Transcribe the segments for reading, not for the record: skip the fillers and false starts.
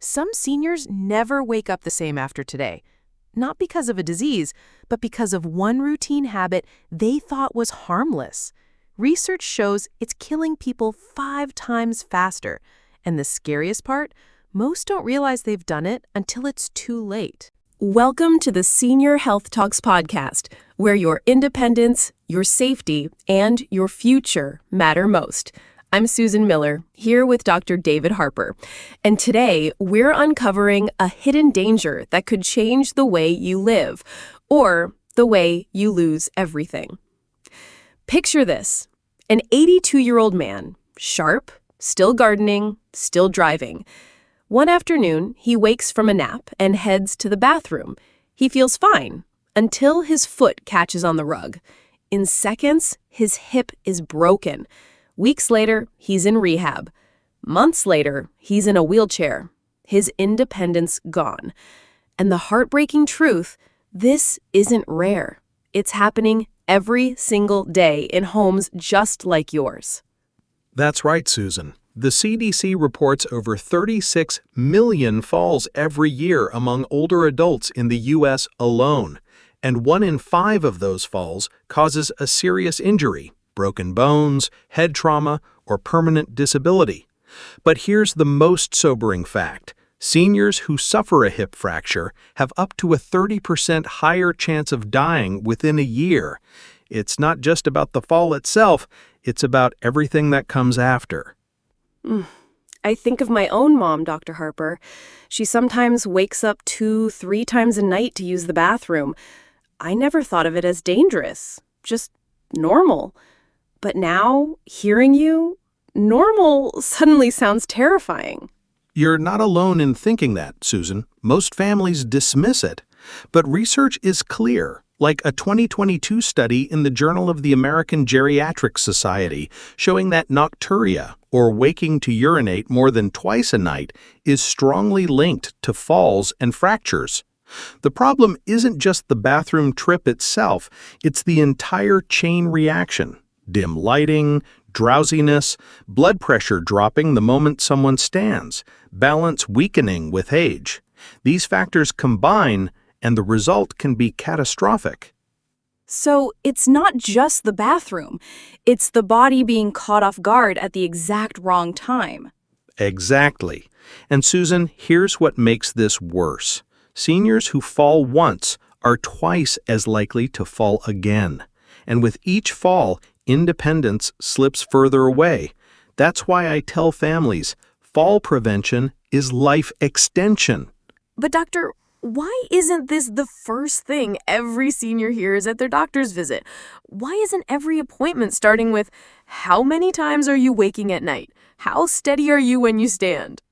Some seniors never wake up the same after today. Not because of a disease, but because of one routine habit they thought was harmless. Research shows it's killing people 5 times faster. And the scariest part, most don't realize they've done it until it's too late. Welcome to the Senior Health Talks podcast, where your independence, your safety, and your future matter most. I'm Susan Miller, here with Dr. David Harper, and today we're uncovering a hidden danger that could change the way you live, or the way you lose everything. Picture this, an 82-year-old man, sharp, still gardening, still driving. One afternoon, he wakes from a nap and heads to the bathroom. He feels fine, until his foot catches on the rug. In seconds, his hip is broken. Weeks later, he's in rehab. Months later, he's in a wheelchair. His independence gone. And the heartbreaking truth, this isn't rare. It's happening every single day in homes just like yours. That's right, Susan. The CDC reports over 36 million falls every year among older adults in the U.S. alone. And 1 in 5 of those falls causes a serious injury. Broken bones, head trauma, or permanent disability. But here's the most sobering fact. Seniors who suffer a hip fracture have up to a 30% higher chance of dying within a year. It's not just about the fall itself, it's about everything that comes after. I think of my own mom, Dr. Harper. She sometimes wakes up 2-3 times a night to use the bathroom. I never thought of it as dangerous, just normal. But now, hearing you, normal suddenly sounds terrifying. You're not alone in thinking that, Susan. Most families dismiss it. But research is clear, like a 2022 study in the Journal of the American Geriatric Society, showing that nocturia, or waking to urinate more than twice a night, is strongly linked to falls and fractures. The problem isn't just the bathroom trip itself, it's the entire chain reaction. Dim lighting, drowsiness, blood pressure dropping the moment someone stands, balance weakening with age. These factors combine, and the result can be catastrophic. So it's not just the bathroom. It's the body being caught off guard at the exact wrong time. Exactly. And Susan, here's what makes this worse. Seniors who fall once are twice as likely to fall again. And with each fall, independence slips further away. That's why I tell families, fall prevention is life extension. But doctor, why isn't this the first thing every senior hears at their doctor's visit? Why isn't every appointment starting with, how many times are you waking at night? How steady are you when you stand?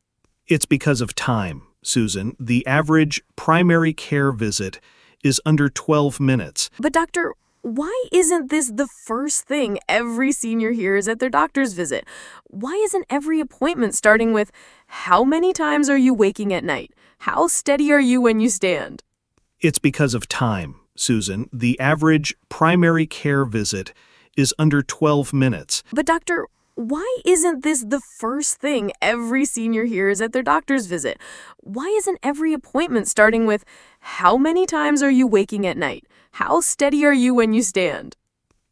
It's because of time, Susan. The average primary care visit is under 12 minutes. But doctor, why isn't this the first thing every senior hears at their doctor's visit? Why isn't every appointment starting with, how many times are you waking at night? How steady are you when you stand? It's because of time, Susan. The average primary care visit is under 12 minutes. But doctor, why isn't this the first thing every senior hears at their doctor's visit? Why isn't every appointment starting with, how many times are you waking at night? How steady are you when you stand?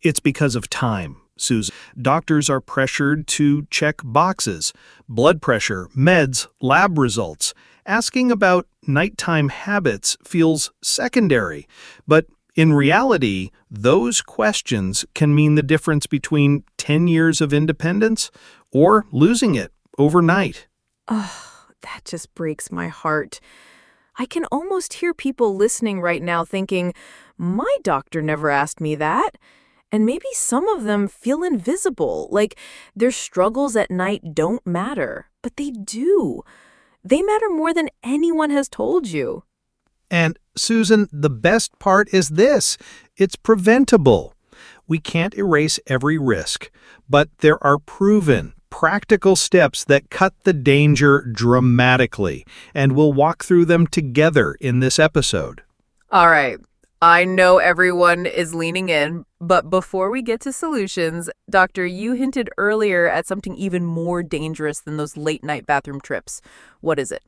It's because of time, Susan. Doctors are pressured to check boxes, blood pressure, meds, lab results. Asking about nighttime habits feels secondary, but in reality, those questions can mean the difference between 10 years of independence or losing it overnight. Oh, that just breaks my heart. I can almost hear people listening right now thinking, my doctor never asked me that. And maybe some of them feel invisible, like their struggles at night don't matter, but they do. They matter more than anyone has told you. And Susan, the best part is this. It's preventable. We can't erase every risk, but there are proven, practical steps that cut the danger dramatically, and we'll walk through them together in this episode. All right. I know everyone is leaning in, but before we get to solutions, Doctor, you hinted earlier at something even more dangerous than those late-night bathroom trips. What is it?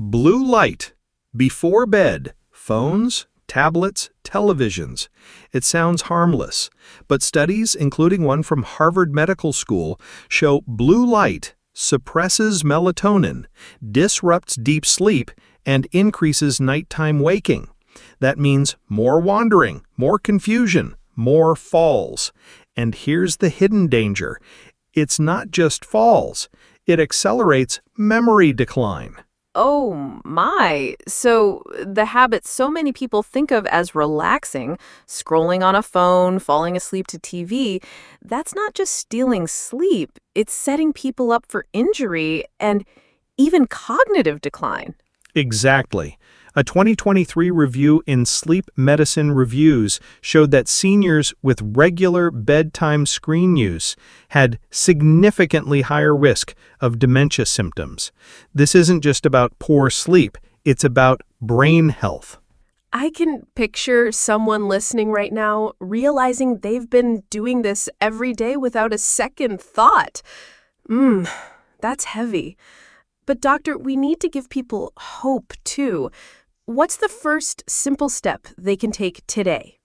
Blue light. Before bed. Phones, tablets, televisions. It sounds harmless, but studies, including one from Harvard Medical School, show blue light suppresses melatonin, disrupts deep sleep, and increases nighttime waking. That means more wandering, more confusion, more falls. And here's the hidden danger. It's not just falls. It accelerates memory decline. Oh my. So the habits so many people think of as relaxing, scrolling on a phone, falling asleep to TV, that's not just stealing sleep, it's setting people up for injury and even cognitive decline. Exactly. A 2023 review in Sleep Medicine Reviews showed that seniors with regular bedtime screen use had significantly higher risk of dementia symptoms. This isn't just about poor sleep, it's about brain health. I can picture someone listening right now realizing they've been doing this every day without a second thought. That's heavy. But doctor, we need to give people hope too. What's the first simple step they can take today?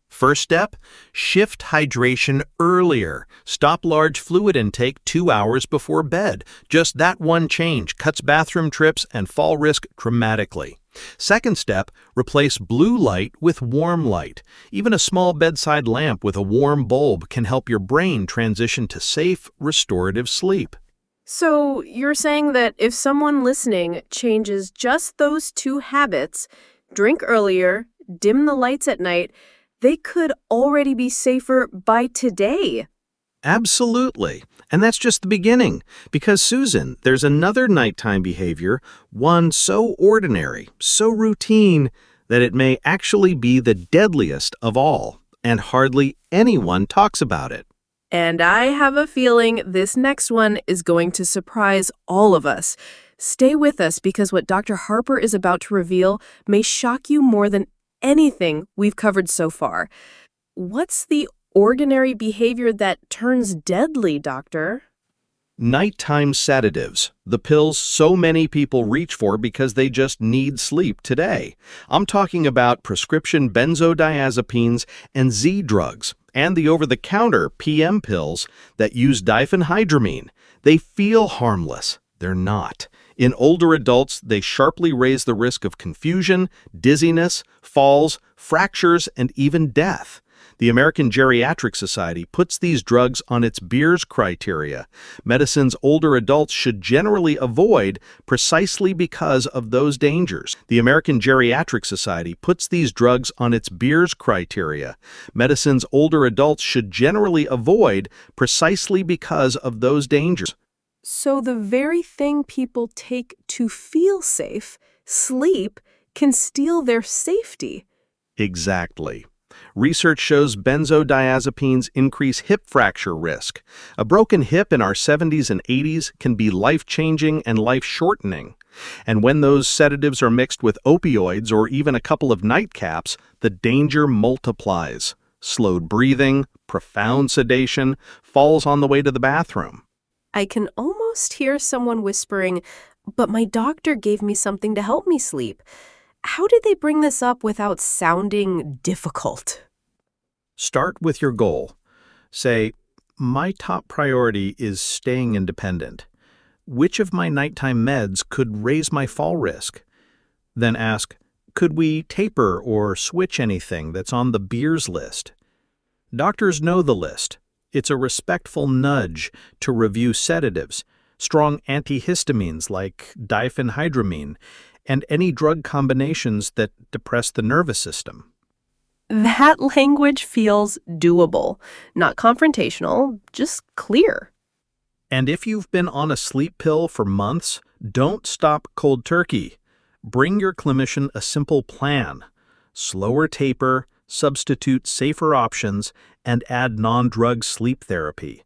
First step, shift hydration earlier. Stop large fluid intake 2 hours before bed. Just that one change cuts bathroom trips and fall risk dramatically. Second step, replace blue light with warm light. Even a small bedside lamp with a warm bulb can help your brain transition to safe, restorative sleep. So you're saying that if someone listening changes just those two habits, drink earlier, dim the lights at night, they could already be safer by today. Absolutely. And that's just the beginning. Because, Susan, there's another nighttime behavior, one so ordinary, so routine, that it may actually be the deadliest of all, and hardly anyone talks about it. And I have a feeling this next one is going to surprise all of us. Stay with us because what Dr. Harper is about to reveal may shock you more than anything we've covered so far. What's the ordinary behavior that turns deadly, doctor? Nighttime sedatives, the pills so many people reach for because they just need sleep today. I'm talking about prescription benzodiazepines and Z drugs, and the over-the-counter PM pills that use diphenhydramine. They feel harmless. They're not. In older adults, they sharply raise the risk of confusion, dizziness, falls, fractures, and even death. The American Geriatric Society puts these drugs on its Beers criteria. Medicines older adults should generally avoid precisely because of those dangers. The American Geriatric Society puts these drugs on its Beers criteria. Medicines older adults should generally avoid precisely because of those dangers. So the very thing people take to feel safe, sleep, can steal their safety. Exactly. Research shows benzodiazepines increase hip fracture risk. A broken hip in our 70s and 80s can be life-changing and life-shortening. And when those sedatives are mixed with opioids or even a couple of nightcaps, the danger multiplies. Slowed breathing, profound sedation, falls on the way to the bathroom. I can almost hear someone whispering, "But my doctor gave me something to help me sleep." How did they bring this up without sounding difficult? Start with your goal. Say, my top priority is staying independent. Which of my nighttime meds could raise my fall risk? Then ask, could we taper or switch anything that's on the Beers list? Doctors know the list. It's a respectful nudge to review sedatives, strong antihistamines like diphenhydramine, and any drug combinations that depress the nervous system. That language feels doable, not confrontational, just clear. And if you've been on a sleep pill for months, don't stop cold turkey. Bring your clinician a simple plan. Slower taper, substitute safer options, and add non-drug sleep therapy.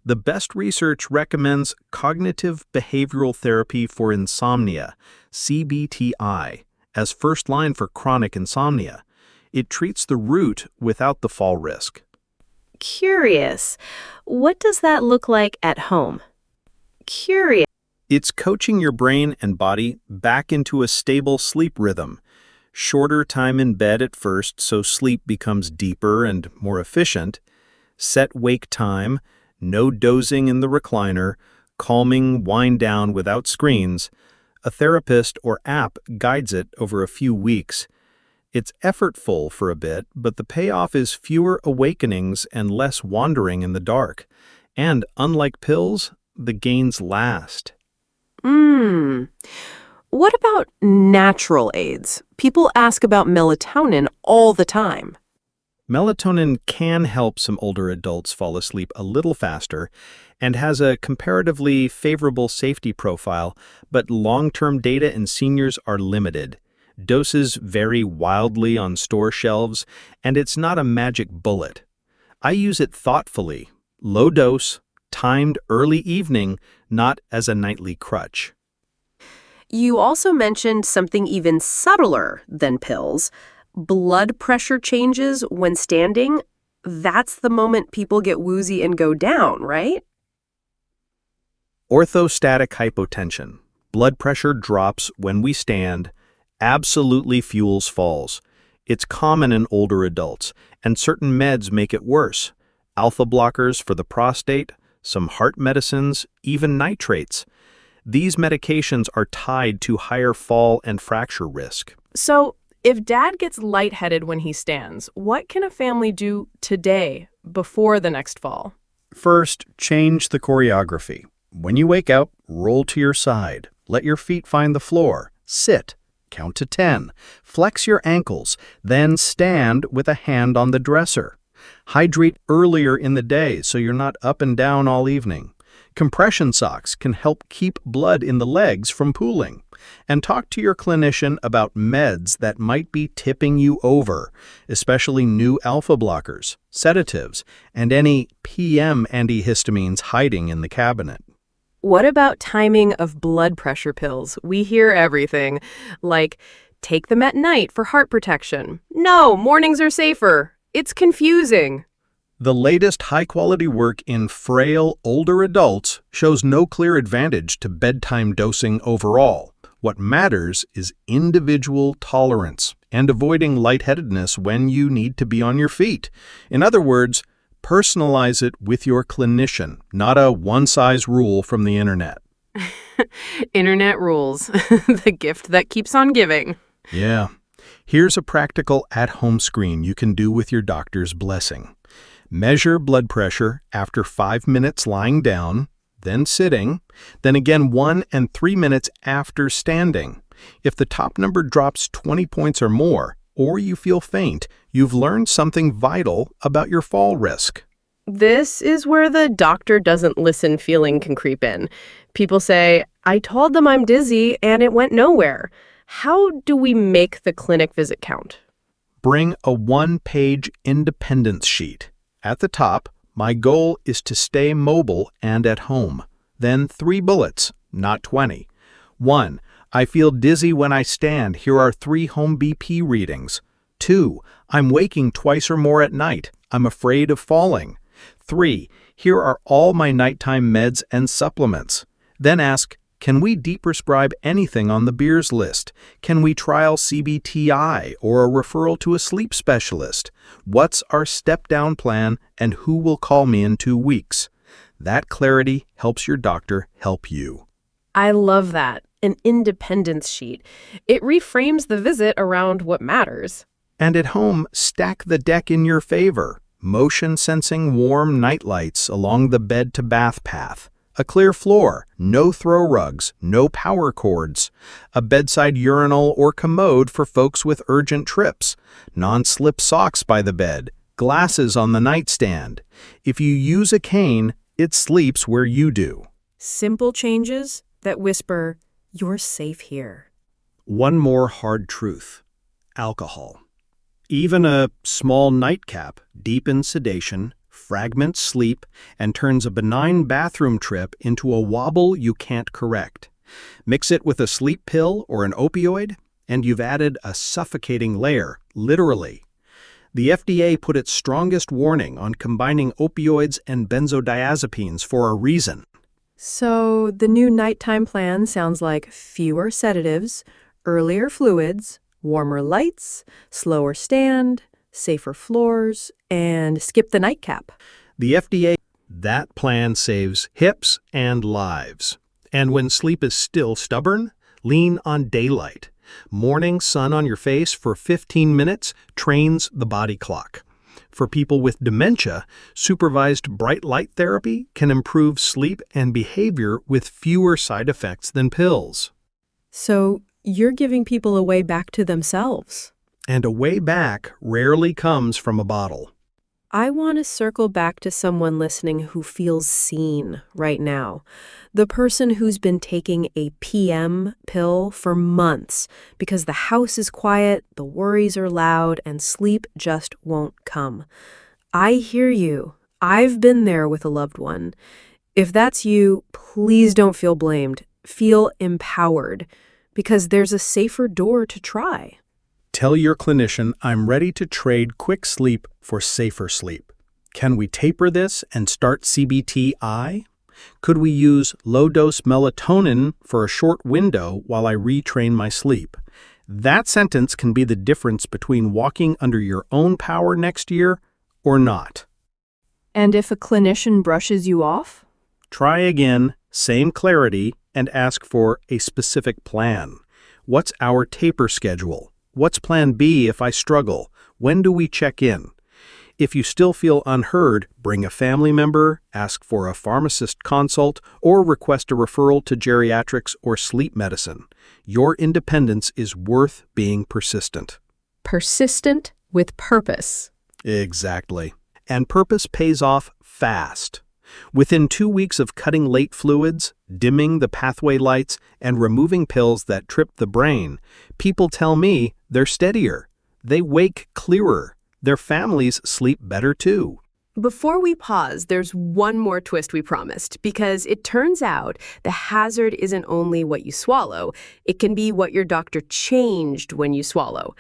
The best research recommends cognitive behavioral therapy for insomnia, CBTI, as first line for chronic insomnia. It treats the root without the fall risk. Curious. What does that look like at home? Curious. It's coaching your brain and body back into a stable sleep rhythm. Shorter time in bed at first so sleep becomes deeper and more efficient. Set wake time, no dozing in the recliner, calming wind down without screens. A therapist or app guides it over a few weeks. It's effortful for a bit, but the payoff is fewer awakenings and less wandering in the dark. And unlike pills, the gains last. Mmm. What about natural aids? People ask about melatonin all the time. Melatonin can help some older adults fall asleep a little faster and has a comparatively favorable safety profile, but long-term data in seniors are limited. Doses vary wildly on store shelves, and it's not a magic bullet. I use it thoughtfully, low dose, timed early evening, not as a nightly crutch. You also mentioned something even subtler than pills. Blood pressure changes when standing. That's the moment people get woozy and go down, right? Orthostatic hypotension. Blood pressure drops when we stand, absolutely fuels falls. It's common in older adults, and certain meds make it worse. Alpha blockers for the prostate, some heart medicines, even nitrates. These medications are tied to higher fall and fracture risk. So, if Dad gets lightheaded when he stands, what can a family do today before the next fall? First, change the choreography. When you wake up, roll to your side. Let your feet find the floor. Sit. Count to 10. Flex your ankles. Then stand with a hand on the dresser. Hydrate earlier in the day so you're not up and down all evening. Compression socks can help keep blood in the legs from pooling. And talk to your clinician about meds that might be tipping you over, especially new alpha blockers, sedatives, and any PM antihistamines hiding in the cabinet. What about timing of blood pressure pills? We hear everything, like, take them at night for heart protection. No, mornings are safer. It's confusing. The latest high-quality work in frail, older adults shows no clear advantage to bedtime dosing overall. What matters is individual tolerance and avoiding lightheadedness when you need to be on your feet. In other words, personalize it with your clinician, not a one-size rule from the internet. Internet rules, the gift that keeps on giving. Yeah. Here's a practical at-home screen you can do with your doctor's blessing. Measure blood pressure after 5 minutes lying down, then sitting, then again 1 and 3 minutes after standing. If the top number drops 20 points or more, or you feel faint, you've learned something vital about your fall risk. This is where the doctor doesn't listen feeling can creep in. People say, I told them I'm dizzy and it went nowhere. How do we make the clinic visit count? Bring a 1-page independence sheet. At the top, my goal is to stay mobile and at home. Then 3 bullets, not 20. 1. I feel dizzy when I stand. Here are 3 home BP readings. 2. I'm waking twice or more at night. I'm afraid of falling. 3. Here are all my nighttime meds and supplements. Then ask, can we deprescribe anything on the Beers list? Can we trial CBTI or a referral to a sleep specialist? What's our step-down plan and who will call me in 2 weeks? That clarity helps your doctor help you. I love that. An independence sheet. It reframes the visit around what matters. And at home, stack the deck in your favor. Motion-sensing warm nightlights along the bed-to-bath path. A clear floor, no throw rugs, no power cords. A bedside urinal or commode for folks with urgent trips. Non-slip socks by the bed. Glasses on the nightstand. If you use a cane, it sleeps where you do. Simple changes that whisper, you're safe here. One more hard truth. Alcohol. Even a small nightcap deepens sedation, fragments sleep, and turns a benign bathroom trip into a wobble you can't correct. Mix it with a sleep pill or an opioid, and you've added a suffocating layer, literally. The FDA put its strongest warning on combining opioids and benzodiazepines for a reason. So the new nighttime plan sounds like fewer sedatives, earlier fluids, warmer lights, slower stand, safer floors, and skip the nightcap. The FDA, that plan saves hips and lives. And when sleep is still stubborn, lean on daylight. Morning sun on your face for 15 minutes trains the body clock. For people with dementia, supervised bright light therapy can improve sleep and behavior with fewer side effects than pills. So you're giving people a way back to themselves. And a way back rarely comes from a bottle. I want to circle back to someone listening who feels seen right now. The person who's been taking a PM pill for months because the house is quiet, the worries are loud, and sleep just won't come. I hear you. I've been there with a loved one. If that's you, please don't feel blamed. Feel empowered, because there's a safer door to try. Tell your clinician I'm ready to trade quick sleep for safer sleep. Can we taper this and start CBT-I? Could we use low-dose melatonin for a short window while I retrain my sleep? That sentence can be the difference between walking under your own power next year or not. And if a clinician brushes you off? Try again, same clarity, and ask for a specific plan. What's our taper schedule? What's plan B if I struggle? When do we check in? If you still feel unheard, bring a family member, ask for a pharmacist consult, or request a referral to geriatrics or sleep medicine. Your independence is worth being persistent. Persistent with purpose. Exactly. And purpose pays off fast. Within 2 weeks of cutting late fluids, dimming the pathway lights, and removing pills that trip the brain, people tell me they're steadier. They wake clearer. Their families sleep better too. Before we pause, there's one more twist we promised, because it turns out the hazard isn't only what you swallow, it can be what your doctor changed when you swallow.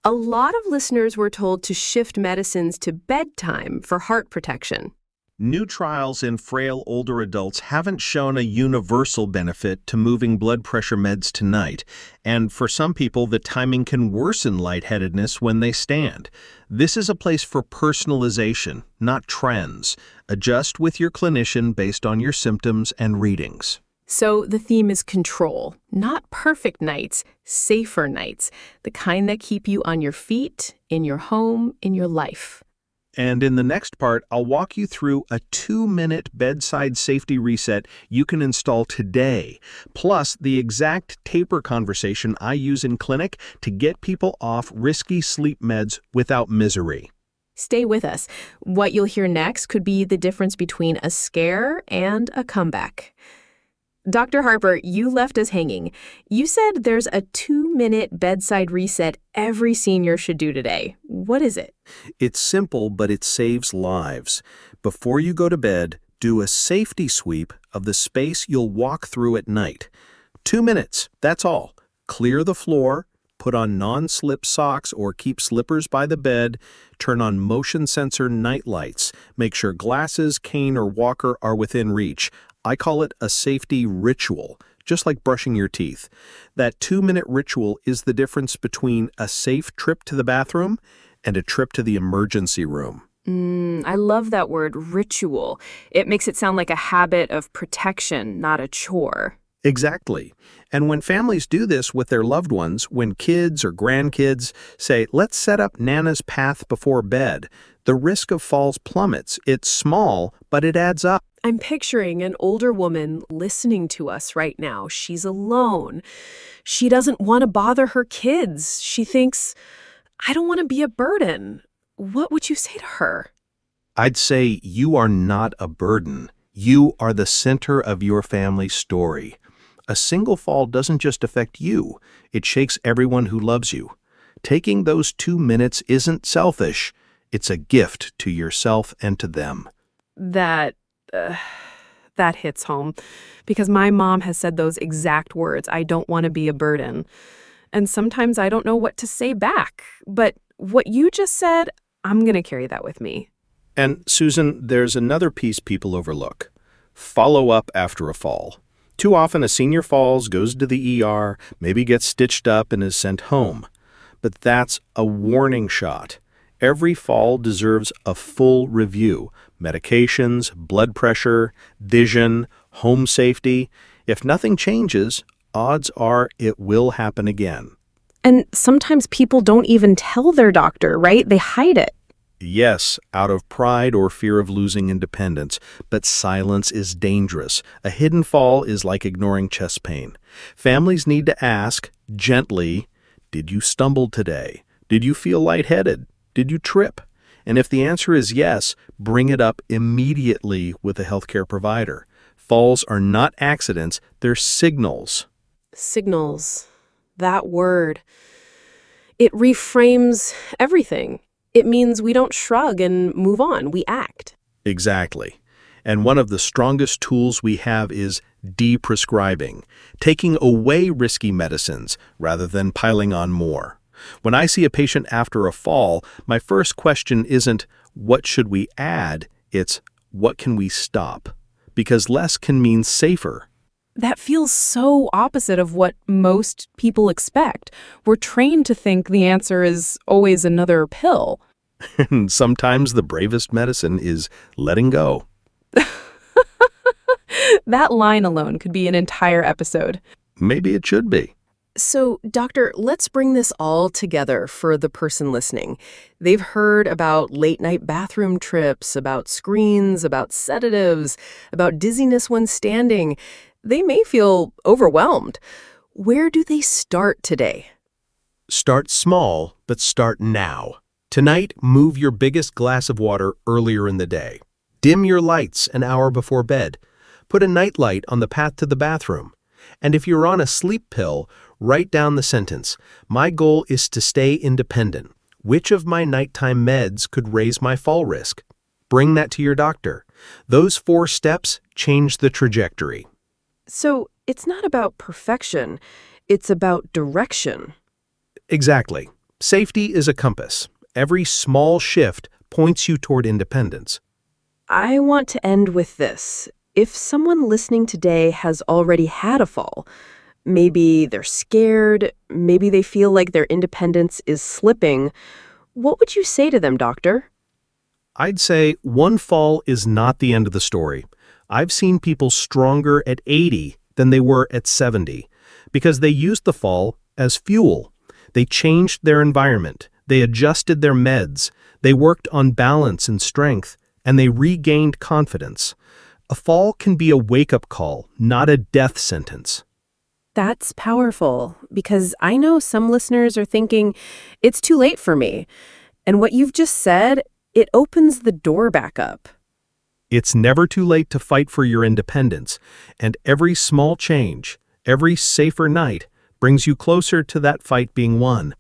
A lot of listeners were told to shift medicines to bedtime for heart protection. New trials in frail older adults haven't shown a universal benefit to moving blood pressure meds to night, and for some people the timing can worsen lightheadedness when they stand. This is a place for personalization, not trends. Adjust with your clinician based on your symptoms and readings. So the theme is control, not perfect nights, safer nights, the kind that keep you on your feet, in your home, in your life. And in the next part, I'll walk you through a 2-minute bedside safety reset you can install today, plus the exact taper conversation I use in clinic to get people off risky sleep meds without misery. Stay with us. What you'll hear next could be the difference between a scare and a comeback. Dr. Harper, you left us hanging. You said there's a 2-minute bedside reset every senior should do today. What is it? It's simple, but it saves lives. Before you go to bed, do a safety sweep of the space you'll walk through at night. 2 minutes, that's all. Clear the floor, put on non-slip socks or keep slippers by the bed, turn on motion sensor night lights, make sure glasses, cane, or walker are within reach. I call it a safety ritual, just like brushing your teeth. That 2-minute ritual is the difference between a safe trip to the bathroom and a trip to the emergency room. I love that word, ritual. It makes it sound like a habit of protection, not a chore. Exactly. And when families do this with their loved ones, when kids or grandkids say, let's set up Nana's path before bed, the risk of falls plummets. It's small, but it adds up. I'm picturing an older woman listening to us right now. She's alone. She doesn't want to bother her kids. She thinks, I don't want to be a burden. What would you say to her? I'd say you are not a burden. You are the center of your family's story. A single fall doesn't just affect you. It shakes everyone who loves you. Taking those 2 minutes isn't selfish. It's a gift to yourself and to them. That hits home, because my mom has said those exact words. I don't want to be a burden. And sometimes I don't know what to say back. But what you just said, I'm going to carry that with me. And Susan, there's another piece people overlook. Follow up after a fall. Too often a senior falls, goes to the ER, maybe gets stitched up and is sent home. But that's a warning shot. Every fall deserves a full review. Medications, blood pressure, vision, home safety. If nothing changes, odds are it will happen again. And sometimes people don't even tell their doctor, right? They hide it. Yes, out of pride or fear of losing independence, but silence is dangerous. A hidden fall is like ignoring chest pain. Families need to ask, gently, did you stumble today? Did you feel lightheaded? Did you trip? And if the answer is yes, bring it up immediately with a healthcare provider. Falls are not accidents, they're signals. Signals. That word. It reframes everything. It means we don't shrug and move on, we act. Exactly. And one of the strongest tools we have is deprescribing, taking away risky medicines rather than piling on more. When I see a patient after a fall, my first question isn't, what should we add? It's, what can we stop? Because less can mean safer. That feels so opposite of what most people expect. We're trained to think the answer is always another pill. And sometimes the bravest medicine is letting go. That line alone could be an entire episode. Maybe it should be. So, doctor, let's bring this all together for the person listening. They've heard about late-night bathroom trips, about screens, about sedatives, about dizziness when standing. They may feel overwhelmed. Where do they start today? Start small, but start now. Tonight, move your biggest glass of water earlier in the day. Dim your lights an hour before bed. Put a night light on the path to the bathroom. And if you're on a sleep pill, write down the sentence, my goal is to stay independent. Which of my nighttime meds could raise my fall risk? Bring that to your doctor. Those 4 steps change the trajectory. So, it's not about perfection. It's about direction. Exactly. Safety is a compass. Every small shift points you toward independence. I want to end with this. If someone listening today has already had a fall, maybe they're scared, maybe they feel like their independence is slipping, what would you say to them, doctor? I'd say one fall is not the end of the story. I've seen people stronger at 80 than they were at 70 because they used the fall as fuel. They changed their environment. They adjusted their meds. They worked on balance and strength, and they regained confidence. A fall can be a wake-up call, not a death sentence. That's powerful, because I know some listeners are thinking, it's too late for me. And what you've just said, it opens the door back up. It's never too late to fight for your independence, and every small change, every safer night, brings you closer to that fight being won.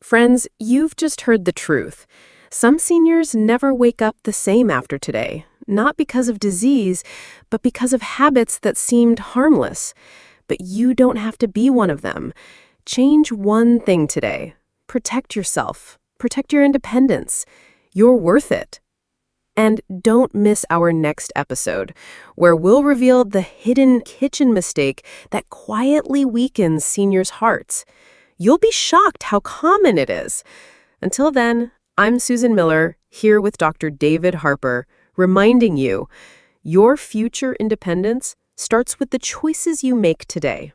Friends, you've just heard the truth. Some seniors never wake up the same after today, not because of disease, but because of habits that seemed harmless. But you don't have to be one of them. Change one thing today. Protect yourself. Protect your independence. You're worth it. And don't miss our next episode, where we'll reveal the hidden kitchen mistake that quietly weakens seniors' hearts. You'll be shocked how common it is. Until then, I'm Susan Miller, here with Dr. David Harper, reminding you, your future independence starts with the choices you make today.